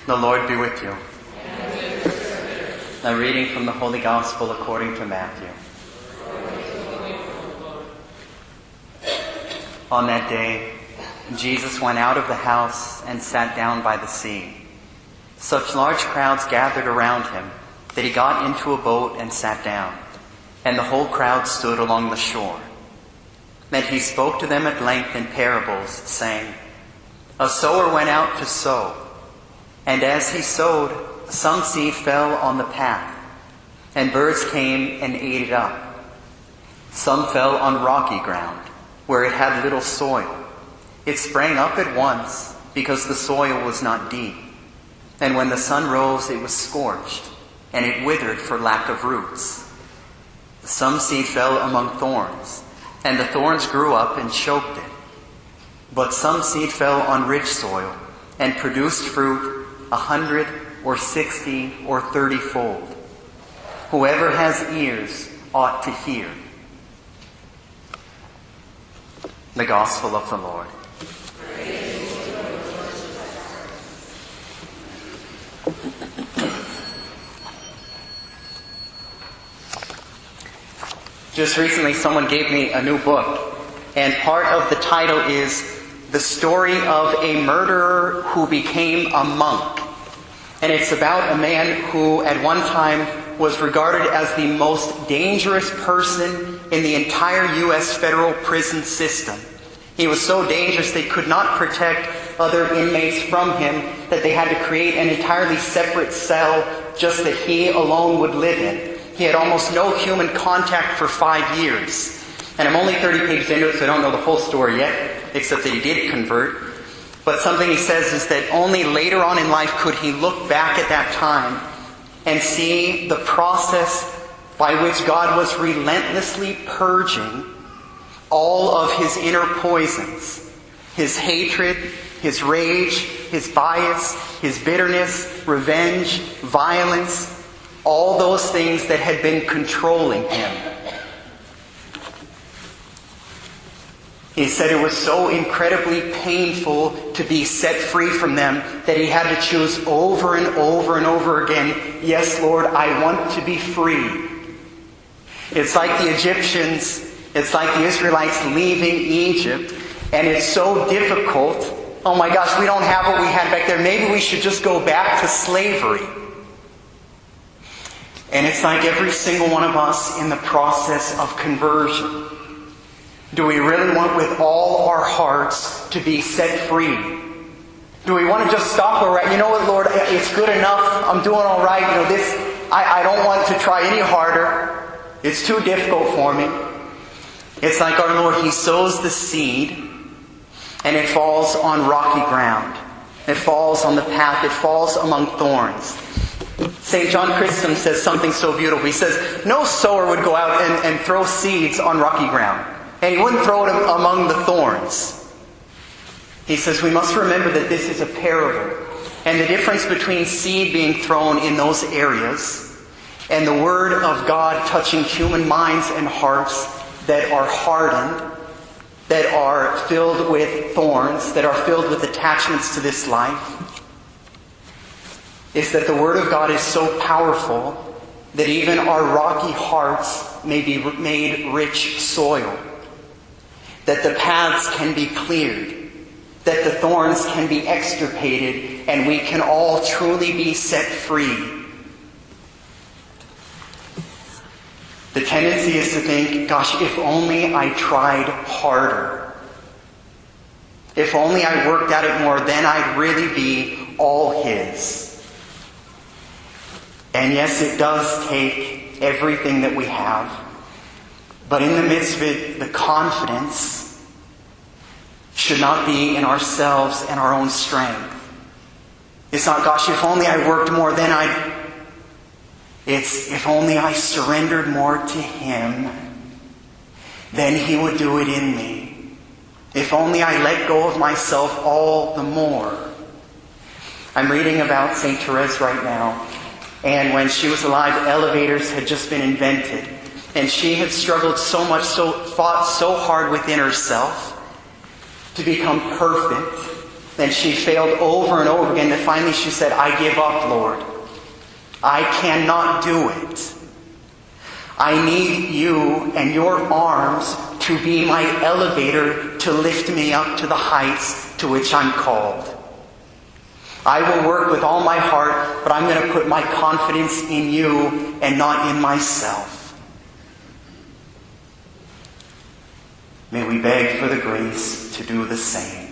The Lord be with you. A reading from the Holy Gospel according to Matthew. On that day, Jesus went out of the house and sat down by the sea. Such large crowds gathered around him that he got into a boat and sat down, and the whole crowd stood along the shore. Then he spoke to them at length in parables, saying, "A sower went out to sow, and as he sowed, some seed fell on the path, and birds came and ate it up. Some fell on rocky ground, where it had little soil. It sprang up at once, because the soil was not deep. And when the sun rose, it was scorched, and it withered for lack of roots. Some seed fell among thorns, and the thorns grew up and choked it. But some seed fell on rich soil, and produced fruit 100 or 60 or 30-fold. Whoever has ears ought to hear." The Gospel of the Lord. Just recently someone gave me a new book, and part of the title is "The Story of a Murderer Who Became a Monk." And it's about a man who at one time was regarded as the most dangerous person in the entire U.S. federal prison system. He was so dangerous they could not protect other inmates from him, that they had to create an entirely separate cell just that he alone would live in. He had almost no human contact for 5 years. And I'm only 30 pages into it, so I don't know the whole story yet, except that he did convert. But something he says is that only later on in life could he look back at that time and see the process by which God was relentlessly purging all of his inner poisons. His hatred, his rage, his bias, his bitterness, revenge, violence, all those things that had been controlling him. He said it was so incredibly painful to be set free from them that he had to choose over and over and over again, "Yes, Lord, I want to be free." It's like the Egyptians, it's like the Israelites leaving Egypt, and it's so difficult. Oh my gosh, we don't have what we had back there. Maybe we should just go back to slavery. And it's like every single one of us in the process of conversion. Do we really want with all our hearts to be set free? Do we want to just stop where we're at? You know what, Lord, it's good enough. I'm doing all right. You know, I don't want to try any harder. It's too difficult for me. It's like our Lord, He sows the seed, and it falls on rocky ground. It falls on the path. It falls among thorns. St. John Chrysostom says something so beautiful. He says, no sower would go out and throw seeds on rocky ground. And he wouldn't throw it among the thorns. He says we must remember that this is a parable. And the difference between seed being thrown in those areas and the Word of God touching human minds and hearts that are hardened, that are filled with thorns, that are filled with attachments to this life, is that the Word of God is so powerful that even our rocky hearts may be made rich soil. That the paths can be cleared, that the thorns can be extirpated, and we can all truly be set free. The tendency is to think, gosh, if only I tried harder. If only I worked at it more, then I'd really be all His. And yes, it does take everything that we have. But in the midst of it, the confidence should not be in ourselves and our own strength. It's not, gosh, if only I worked more, then I'd... It's, if only I surrendered more to Him, then He would do it in me. If only I let go of myself all the more. I'm reading about St. Therese right now. And when she was alive, elevators had just been invented. And she had struggled so much, fought so hard within herself to become perfect, Then she failed over and over again. And finally she said, I give up, Lord. I cannot do it. I need you and your arms to be my elevator to lift me up to the heights to which I'm called. I will work with all my heart, but I'm going to put my confidence in you and not in myself. May we beg for the grace to do the same.